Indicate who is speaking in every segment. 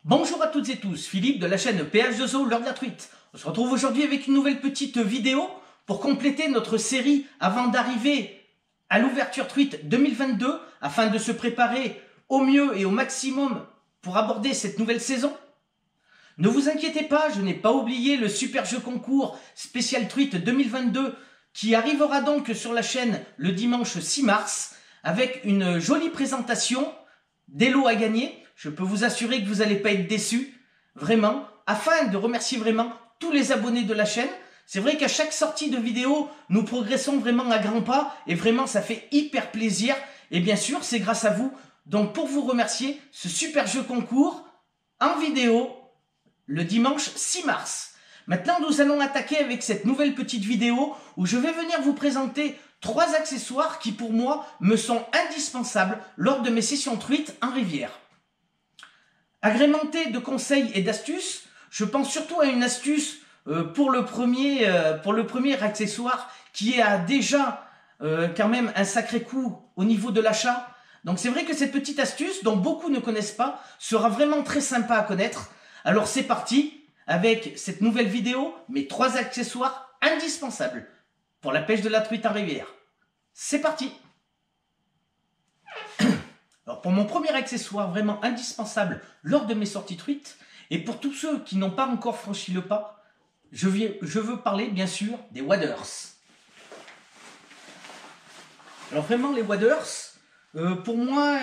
Speaker 1: Bonjour à toutes et tous, Philippe de la chaîne PH2O, l'heure de la truite. On se retrouve aujourd'hui avec une nouvelle petite vidéo pour compléter notre série avant d'arriver à l'ouverture truite 2022 afin de se préparer au mieux et au maximum pour aborder cette nouvelle saison. Ne vous inquiétez pas, je n'ai pas oublié le super jeu concours spécial truite 2022 qui arrivera donc sur la chaîne le dimanche 6 mars avec une jolie présentation des lots à gagner. Je peux vous assurer que vous n'allez pas être déçus, vraiment, afin de remercier vraiment tous les abonnés de la chaîne. C'est vrai qu'à chaque sortie de vidéo, nous progressons vraiment à grands pas et vraiment ça fait hyper plaisir. Et bien sûr, c'est grâce à vous. Donc pour vous remercier, ce super jeu concours en vidéo le dimanche 6 mars. Maintenant, nous allons attaquer avec cette nouvelle petite vidéo où je vais venir vous présenter 3 accessoires qui pour moi me sont indispensables lors de mes sessions truites en rivière. Agrémenté de conseils et d'astuces, je pense surtout à une astuce pour le premier accessoire qui a déjà quand même un sacré coût au niveau de l'achat. Donc c'est vrai que cette petite astuce, dont beaucoup ne connaissent pas, sera vraiment très sympa à connaître. Alors c'est parti avec cette nouvelle vidéo, mes 3 accessoires indispensables pour la pêche de la truite en rivière. C'est parti! Alors pour mon premier accessoire vraiment indispensable lors de mes sorties truites, et pour tous ceux qui n'ont pas encore franchi le pas, je veux parler bien sûr des waders. Alors vraiment les waders, pour moi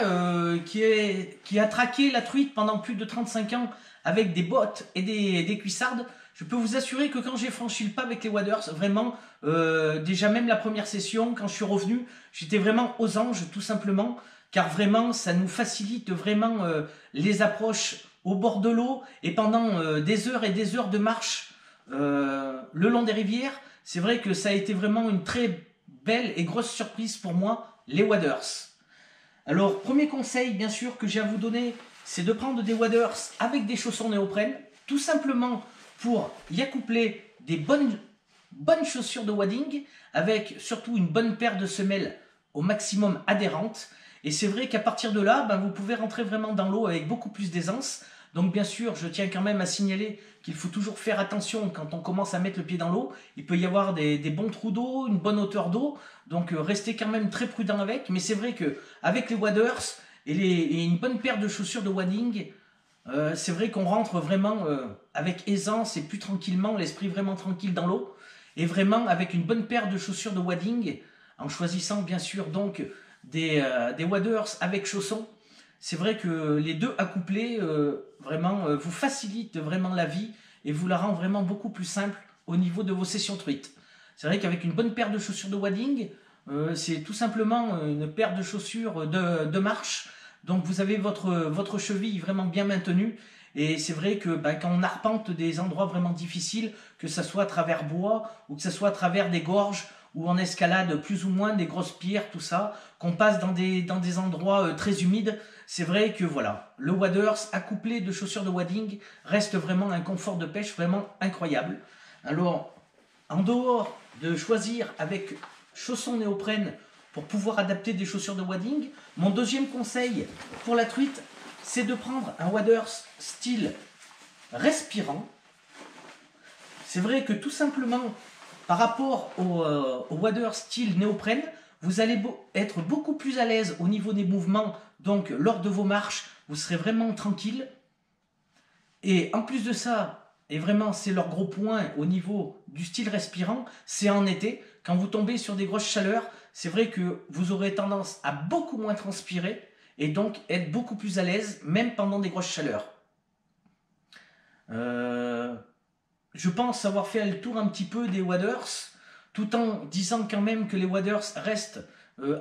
Speaker 1: qui a traqué la truite pendant plus de 35 ans avec des bottes et des cuissardes, je peux vous assurer que quand j'ai franchi le pas avec les waders, vraiment, déjà même la première session, quand je suis revenu, j'étais vraiment aux anges tout simplement, car vraiment ça nous facilite vraiment les approches au bord de l'eau et pendant des heures et des heures de marche le long des rivières. C'est vrai que ça a été vraiment une très belle et grosse surprise pour moi, les waders. Alors premier conseil bien sûr que j'ai à vous donner, c'est de prendre des waders avec des chaussons néoprène, tout simplement pour y accoupler des bonnes chaussures de wading avec surtout une bonne paire de semelles au maximum adhérentes. Et c'est vrai qu'à partir de là, vous pouvez rentrer vraiment dans l'eau avec beaucoup plus d'aisance. Donc bien sûr, je tiens quand même à signaler qu'il faut toujours faire attention quand on commence à mettre le pied dans l'eau. Il peut y avoir des bons trous d'eau, une bonne hauteur d'eau. Donc restez quand même très prudent avec. Mais c'est vrai qu'avec les waders et une bonne paire de chaussures de wading, c'est vrai qu'on rentre vraiment avec aisance et plus tranquillement, l'esprit vraiment tranquille dans l'eau. Et vraiment avec une bonne paire de chaussures de wading, en choisissant bien sûr donc des waders avec chaussons. C'est vrai que les deux accouplés vraiment vous facilitent vraiment la vie et vous la rend vraiment beaucoup plus simple au niveau de vos sessions truites. C'est vrai qu'avec une bonne paire de chaussures de wading, c'est tout simplement une paire de chaussures de marche. Donc vous avez votre cheville vraiment bien maintenue. Et c'est vrai que quand on arpente des endroits vraiment difficiles, que ce soit à travers bois ou que ce soit à travers des gorges, où on escalade plus ou moins des grosses pierres, tout ça, qu'on passe dans des endroits très humides, c'est vrai que voilà, le waders accouplé de chaussures de wading reste vraiment un confort de pêche vraiment incroyable. Alors, en dehors de choisir avec chaussons néoprène pour pouvoir adapter des chaussures de wading, mon deuxième conseil pour la truite, c'est de prendre un waders style respirant. C'est vrai que tout simplement, par rapport au waders style néoprène, vous allez être beaucoup plus à l'aise au niveau des mouvements, donc lors de vos marches, vous serez vraiment tranquille. Et en plus de ça, et vraiment c'est leur gros point au niveau du style respirant, c'est en été, quand vous tombez sur des grosses chaleurs, c'est vrai que vous aurez tendance à beaucoup moins transpirer et donc être beaucoup plus à l'aise, même pendant des grosses chaleurs. Je pense avoir fait le tour un petit peu des waders, tout en disant quand même que les waders restent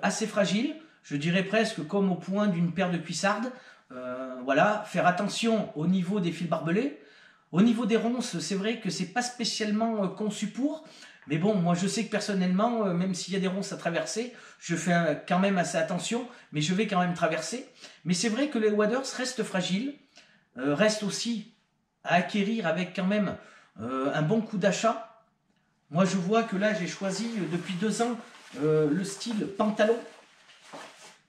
Speaker 1: assez fragiles, je dirais presque comme au point d'une paire de cuissardes. Voilà, faire attention au niveau des fils barbelés. Au niveau des ronces, c'est vrai que c'est pas spécialement conçu pour, mais bon, moi je sais que personnellement, même s'il y a des ronces à traverser, je fais quand même assez attention, mais je vais quand même traverser. Mais c'est vrai que les waders restent fragiles, restent aussi à acquérir avec quand même un bon coup d'achat. Moi je vois que là j'ai choisi depuis 2 ans le style pantalon.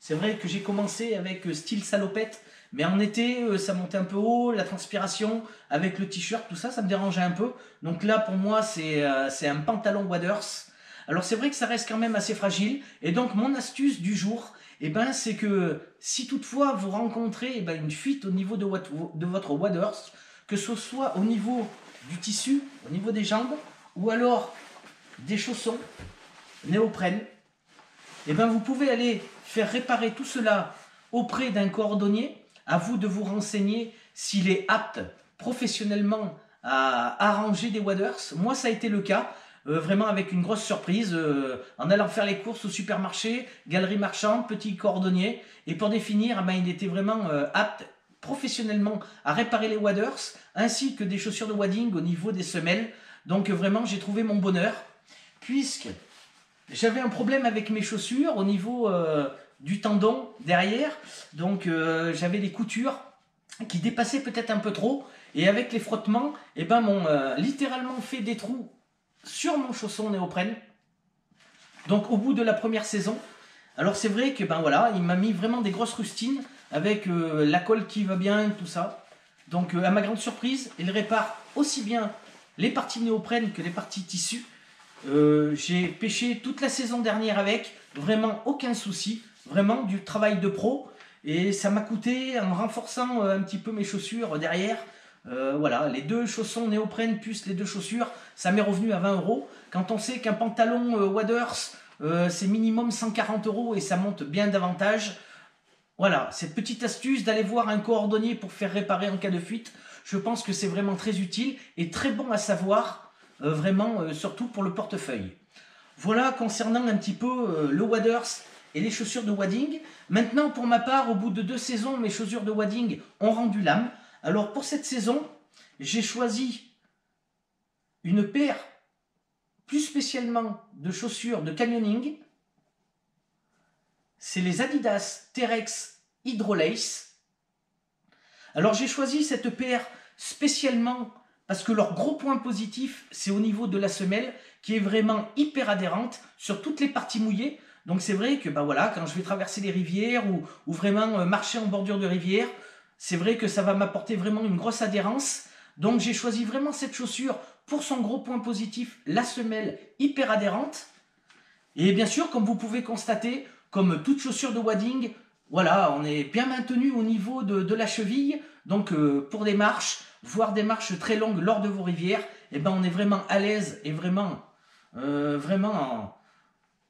Speaker 1: C'est vrai que j'ai commencé avec style salopette, mais en été, ça montait un peu haut, la transpiration, avec le t-shirt, tout ça, ça me dérangeait un peu. Donc là, pour moi, c'est un pantalon Waders. Alors c'est vrai que ça reste quand même assez fragile. Et donc mon astuce du jour, eh ben, c'est que si toutefois vous rencontrez une fuite au niveau de votre Waders, que ce soit au niveau du tissu, au niveau des jambes, ou alors des chaussons néoprène, eh ben, vous pouvez aller faire réparer tout cela auprès d'un cordonnier. À vous de vous renseigner s'il est apte professionnellement à arranger des waders. Moi, ça a été le cas, vraiment avec une grosse surprise, en allant faire les courses au supermarché, galerie marchande, petit cordonnier. Et pour définir, il était vraiment apte professionnellement à réparer les waders, ainsi que des chaussures de wading au niveau des semelles. Donc vraiment, j'ai trouvé mon bonheur, puisque j'avais un problème avec mes chaussures au niveau du tendon derrière. Donc j'avais des coutures qui dépassaient peut-être un peu trop. Et avec les frottements, m'ont littéralement fait des trous sur mon chausson néoprène. Donc au bout de la première saison. Alors c'est vrai que il m'a mis vraiment des grosses rustines avec la colle qui va bien, tout ça. Donc à ma grande surprise, il répare aussi bien les parties néoprène que les parties tissu. J'ai pêché toute la saison dernière avec, vraiment aucun souci, vraiment du travail de pro. Et ça m'a coûté, en renforçant un petit peu mes chaussures derrière, voilà, les 2 chaussons néoprène plus les 2 chaussures, ça m'est revenu à 20 €. Quand on sait qu'un pantalon Waders, c'est minimum 140 € et ça monte bien davantage. Voilà, cette petite astuce d'aller voir un cordonnier pour faire réparer en cas de fuite, je pense que c'est vraiment très utile et très bon à savoir, surtout pour le portefeuille. Voilà concernant un petit peu le waders et les chaussures de wading. Maintenant, pour ma part, au bout de 2 saisons, mes chaussures de wading ont rendu l'âme. Alors pour cette saison, j'ai choisi une paire plus spécialement de chaussures de canyoning. C'est les Adidas T-Rex Hydrolace. Alors j'ai choisi cette paire spécialement parce que leur gros point positif, c'est au niveau de la semelle qui est vraiment hyper adhérente sur toutes les parties mouillées. Donc c'est vrai que quand je vais traverser les rivières ou vraiment marcher en bordure de rivière, c'est vrai que ça va m'apporter vraiment une grosse adhérence. Donc j'ai choisi vraiment cette chaussure pour son gros point positif, la semelle hyper adhérente. Et bien sûr, comme vous pouvez constater, comme toute chaussure de wading, voilà, on est bien maintenu au niveau de la cheville. Donc pour des marches, voire des marches très longues lors de vos rivières, on est vraiment à l'aise et vraiment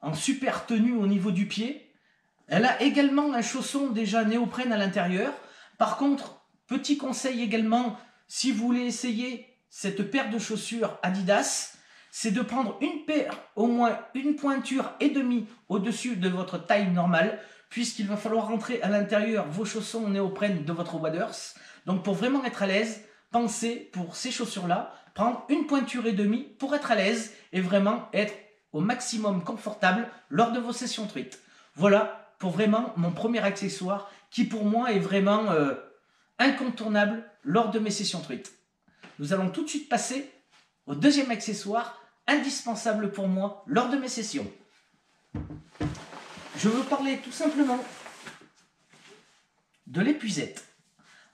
Speaker 1: en super tenue au niveau du pied. Elle a également un chausson déjà néoprène à l'intérieur. Par contre, petit conseil également, si vous voulez essayer cette paire de chaussures Adidas, c'est de prendre une paire, au moins une pointure et demie au-dessus de votre taille normale, puisqu'il va falloir rentrer à l'intérieur vos chaussons néoprène de votre waders. Donc pour vraiment être à l'aise, pensez pour ces chaussures-là, prendre une pointure et demie pour être à l'aise et vraiment être au maximum confortable lors de vos sessions truites. Voilà pour vraiment mon premier accessoire qui pour moi est vraiment incontournable lors de mes sessions truites. Nous allons tout de suite passer au deuxième accessoire indispensable pour moi lors de mes sessions. Je veux parler tout simplement de l'épuisette.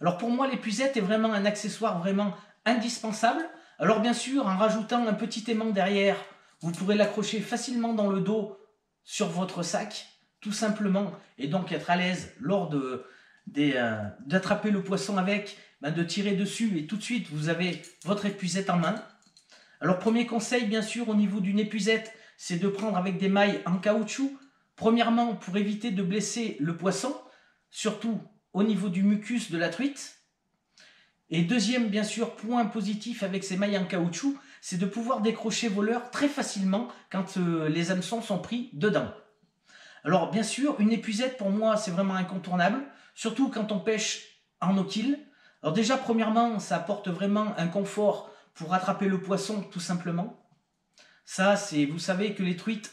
Speaker 1: Alors pour moi, l'épuisette est vraiment un accessoire vraiment indispensable. Alors bien sûr, en rajoutant un petit aimant derrière, vous pourrez l'accrocher facilement dans le dos sur votre sac, tout simplement, et donc être à l'aise lors d'attraper le poisson avec, de tirer dessus et tout de suite vous avez votre épuisette en main. Alors premier conseil bien sûr au niveau d'une épuisette, c'est de prendre avec des mailles en caoutchouc. Premièrement pour éviter de blesser le poisson, surtout au niveau du mucus de la truite. Et deuxième bien sûr point positif avec ces mailles en caoutchouc, c'est de pouvoir décrocher vos leurres très facilement quand les hameçons sont pris dedans. Alors bien sûr une épuisette pour moi c'est vraiment incontournable, surtout quand on pêche en eau-kill. Alors déjà premièrement ça apporte vraiment un confort pour attraper le poisson tout simplement. Ça c'est, vous savez que les truites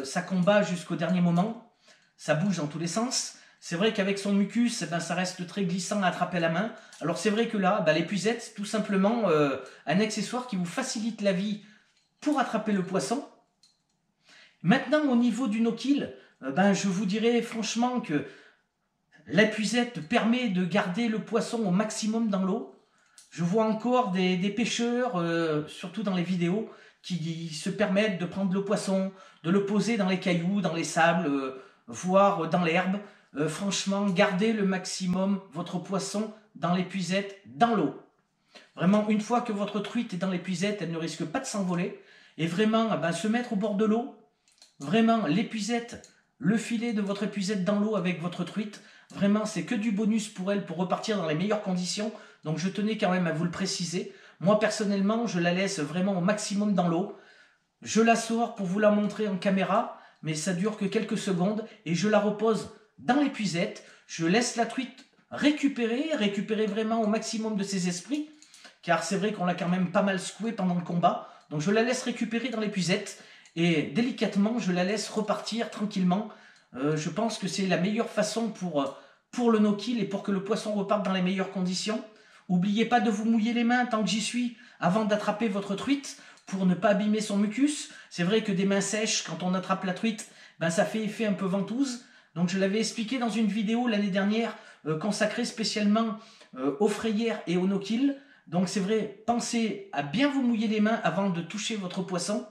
Speaker 1: ça combat jusqu'au dernier moment, ça bouge dans tous les sens. C'est vrai qu'avec son mucus, ça reste très glissant à attraper à la main. Alors c'est vrai que là, l'épuisette, c'est tout simplement un accessoire qui vous facilite la vie pour attraper le poisson. Maintenant, au niveau du no-kill, ben, je vous dirais franchement que l'épuisette permet de garder le poisson au maximum dans l'eau. Je vois encore des pêcheurs, surtout dans les vidéos, qui se permettent de prendre le poisson, de le poser dans les cailloux, dans les sables, voire dans l'herbe. Franchement, gardez le maximum votre poisson dans l'épuisette, dans l'eau. Vraiment, une fois que votre truite est dans l'épuisette, elle ne risque pas de s'envoler. Et vraiment, ben, se mettre au bord de l'eau, vraiment, l'épuisette, le filet de votre épuisette dans l'eau avec votre truite, vraiment, c'est que du bonus pour elle, pour repartir dans les meilleures conditions. Donc, je tenais quand même à vous le préciser. Moi, personnellement, je la laisse vraiment au maximum dans l'eau. Je la sors pour vous la montrer en caméra, mais ça dure que quelques secondes. Et je la repose dans l'épuisette. Je laisse la truite récupérer vraiment au maximum de ses esprits. Car c'est vrai qu'on l'a quand même pas mal secouée pendant le combat. Donc, je la laisse récupérer dans l'épuisette. Et délicatement, je la laisse repartir tranquillement. Je pense que c'est la meilleure façon pour le no-kill et pour que le poisson reparte dans les meilleures conditions. N'oubliez pas de vous mouiller les mains tant que j'y suis avant d'attraper votre truite pour ne pas abîmer son mucus. C'est vrai que des mains sèches, quand on attrape la truite, ben ça fait effet un peu ventouse. Donc je l'avais expliqué dans une vidéo l'année dernière consacrée spécialement aux frayères et au no-kill. Donc c'est vrai, pensez à bien vous mouiller les mains avant de toucher votre poisson.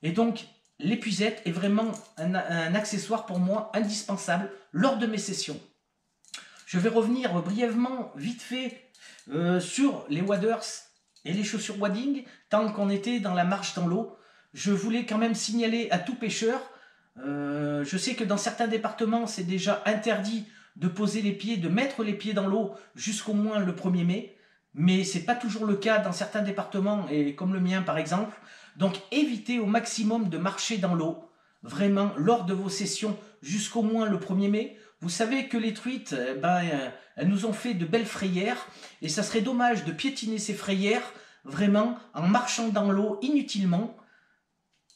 Speaker 1: Et donc l'épuisette est vraiment un accessoire pour moi indispensable lors de mes sessions. Je vais revenir brièvement, vite fait, sur les waders et les chaussures wading, tant qu'on était dans la marche dans l'eau. Je voulais quand même signaler à tout pêcheur, je sais que dans certains départements c'est déjà interdit de poser les pieds, de mettre les pieds dans l'eau jusqu'au moins le 1er mai, mais c'est pas toujours le cas dans certains départements, et comme le mien par exemple. Donc évitez au maximum de marcher dans l'eau, vraiment lors de vos sessions jusqu'au moins le 1er mai. Vous savez que les truites, elles nous ont fait de belles frayères et ça serait dommage de piétiner ces frayères vraiment en marchant dans l'eau inutilement.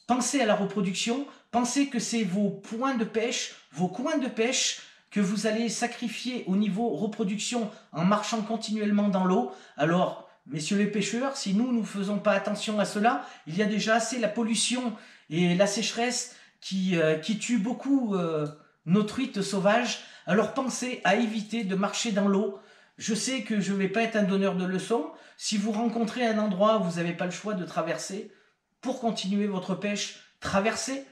Speaker 1: Pensez à la reproduction, pensez que c'est vos points de pêche, vos coins de pêche que vous allez sacrifier au niveau reproduction en marchant continuellement dans l'eau. Alors, messieurs les pêcheurs, si nous ne faisons pas attention à cela, il y a déjà assez la pollution et la sécheresse qui tue beaucoup nos truites sauvages. Alors pensez à éviter de marcher dans l'eau. Je sais que je ne vais pas être un donneur de leçons. Si vous rencontrez un endroit où vous n'avez pas le choix de traverser, pour continuer votre pêche, traversez.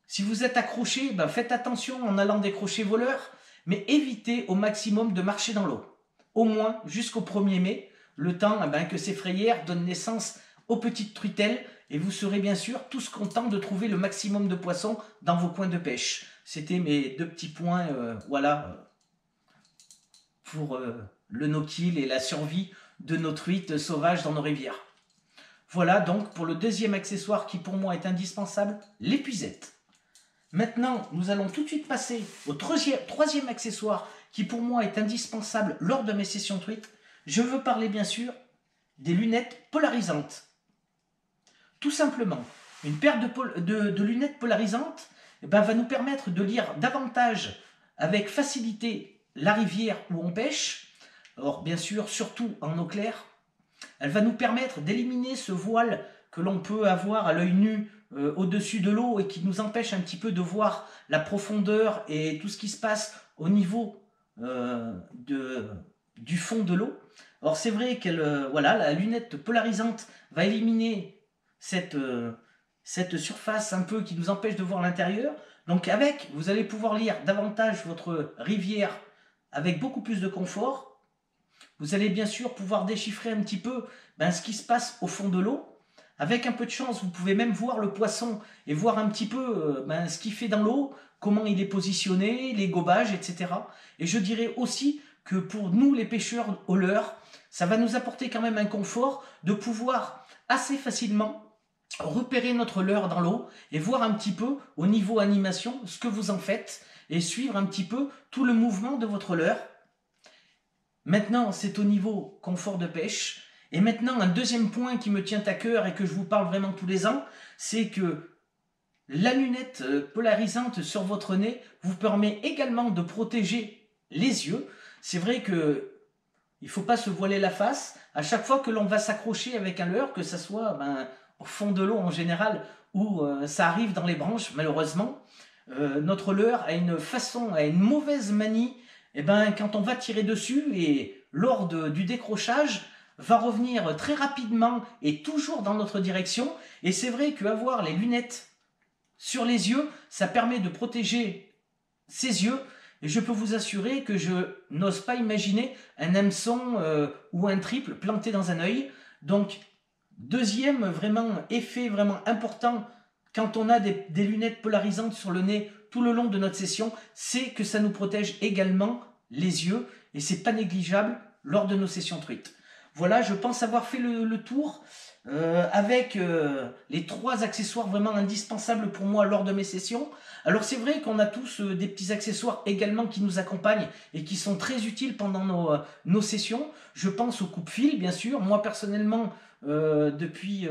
Speaker 1: Si vous êtes accroché, faites attention en allant décrocher vos leurres, mais évitez au maximum de marcher dans l'eau. Au moins jusqu'au 1er mai, le temps que ces frayères donnent naissance aux petites truitelles, et vous serez bien sûr tous contents de trouver le maximum de poissons dans vos coins de pêche. C'était mes 2 petits points pour le no-kill et la survie de nos truites sauvages dans nos rivières. Voilà donc pour le deuxième accessoire qui pour moi est indispensable, l'épuisette. Maintenant, nous allons tout de suite passer au troisième accessoire qui pour moi est indispensable lors de mes sessions truites. Je veux parler bien sûr des lunettes polarisantes. Tout simplement, une paire de lunettes polarisantes va nous permettre de lire davantage avec facilité la rivière où on pêche. Or, bien sûr, surtout en eau claire. Elle va nous permettre d'éliminer ce voile que l'on peut avoir à l'œil nu au-dessus de l'eau et qui nous empêche un petit peu de voir la profondeur et tout ce qui se passe au niveau du fond de l'eau. Or, c'est vrai que la lunette polarisante va éliminer cette surface un peu qui nous empêche de voir l'intérieur. Donc avec, vous allez pouvoir lire davantage votre rivière avec beaucoup plus de confort. Vous allez bien sûr pouvoir déchiffrer un petit peu ce qui se passe au fond de l'eau. Avec un peu de chance, vous pouvez même voir le poisson et voir un petit peu ce qu'il fait dans l'eau, comment il est positionné, les gobages, etc. Et je dirais aussi que pour nous les pêcheurs au leurre, ça va nous apporter quand même un confort de pouvoir assez facilement repérer notre leurre dans l'eau et voir un petit peu au niveau animation ce que vous en faites et suivre un petit peu tout le mouvement de votre leurre. Maintenant, c'est au niveau confort de pêche. Et maintenant, un deuxième point qui me tient à cœur et que je vous parle vraiment tous les ans, c'est que la lunette polarisante sur votre nez vous permet également de protéger les yeux. C'est vrai que il ne faut pas se voiler la face. À chaque fois que l'on va s'accrocher avec un leurre, que ce soit au fond de l'eau en général ou ça arrive dans les branches, malheureusement, notre leurre a une façon, a une mauvaise manie, et ben, quand on va tirer dessus, et lors du décrochage, va revenir très rapidement et toujours dans notre direction. Et c'est vrai qu'avoir les lunettes sur les yeux, ça permet de protéger ses yeux. Et je peux vous assurer que je n'ose pas imaginer un hameçon ou un triple planté dans un œil. Donc, deuxième vraiment effet vraiment important quand on a des lunettes polarisantes sur le nez tout le long de notre session, c'est que ça nous protège également les yeux. Et c'est pas négligeable lors de nos sessions truites. Voilà, je pense avoir fait le tour avec les 3 accessoires vraiment indispensables pour moi lors de mes sessions. Alors c'est vrai qu'on a tous des petits accessoires également qui nous accompagnent et qui sont très utiles pendant nos sessions. Je pense au coupe-fil, bien sûr. Moi personnellement, depuis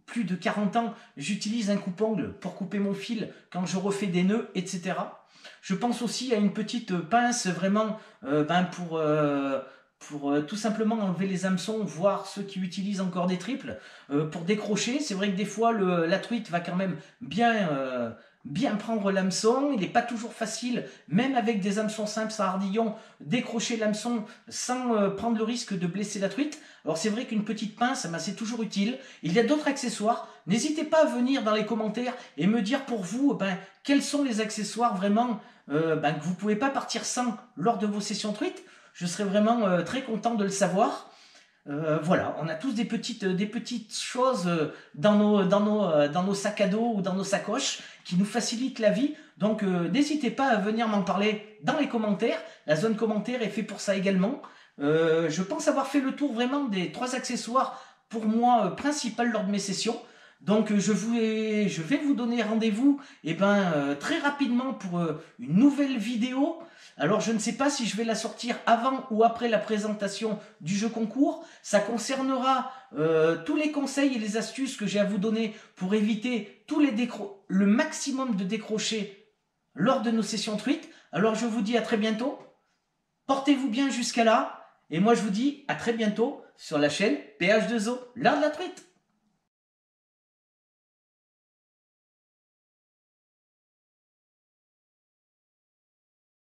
Speaker 1: plus de 40 ans, j'utilise un coupe-ongle pour couper mon fil quand je refais des nœuds, etc. Je pense aussi à une petite pince vraiment pour tout simplement enlever les hameçons, voire ceux qui utilisent encore des triples, pour décrocher. C'est vrai que des fois, la truite va quand même bien prendre l'hameçon. Il n'est pas toujours facile, même avec des hameçons simples à ardillon, décrocher l'hameçon sans prendre le risque de blesser la truite. Alors c'est vrai qu'une petite pince, c'est toujours utile. Il y a d'autres accessoires. N'hésitez pas à venir dans les commentaires et me dire pour vous quels sont les accessoires vraiment que vous ne pouvez pas partir sans lors de vos sessions truites. Je serais vraiment très content de le savoir. Voilà, on a tous des petites choses dans nos sacs à dos ou dans nos sacoches qui nous facilitent la vie. Donc n'hésitez pas à venir m'en parler dans les commentaires. La zone commentaire est faite pour ça également. Je pense avoir fait le tour vraiment des 3 accessoires pour moi principaux lors de mes sessions. Donc je vais vous donner rendez-vous très rapidement pour une nouvelle vidéo. Alors je ne sais pas si je vais la sortir avant ou après la présentation du jeu concours. Ça concernera tous les conseils et les astuces que j'ai à vous donner pour éviter le maximum de décrochés lors de nos sessions truites. Alors je vous dis à très bientôt. Portez-vous bien jusqu'à là. Et moi je vous dis à très bientôt sur la chaîne PH2O, l'art de la truite.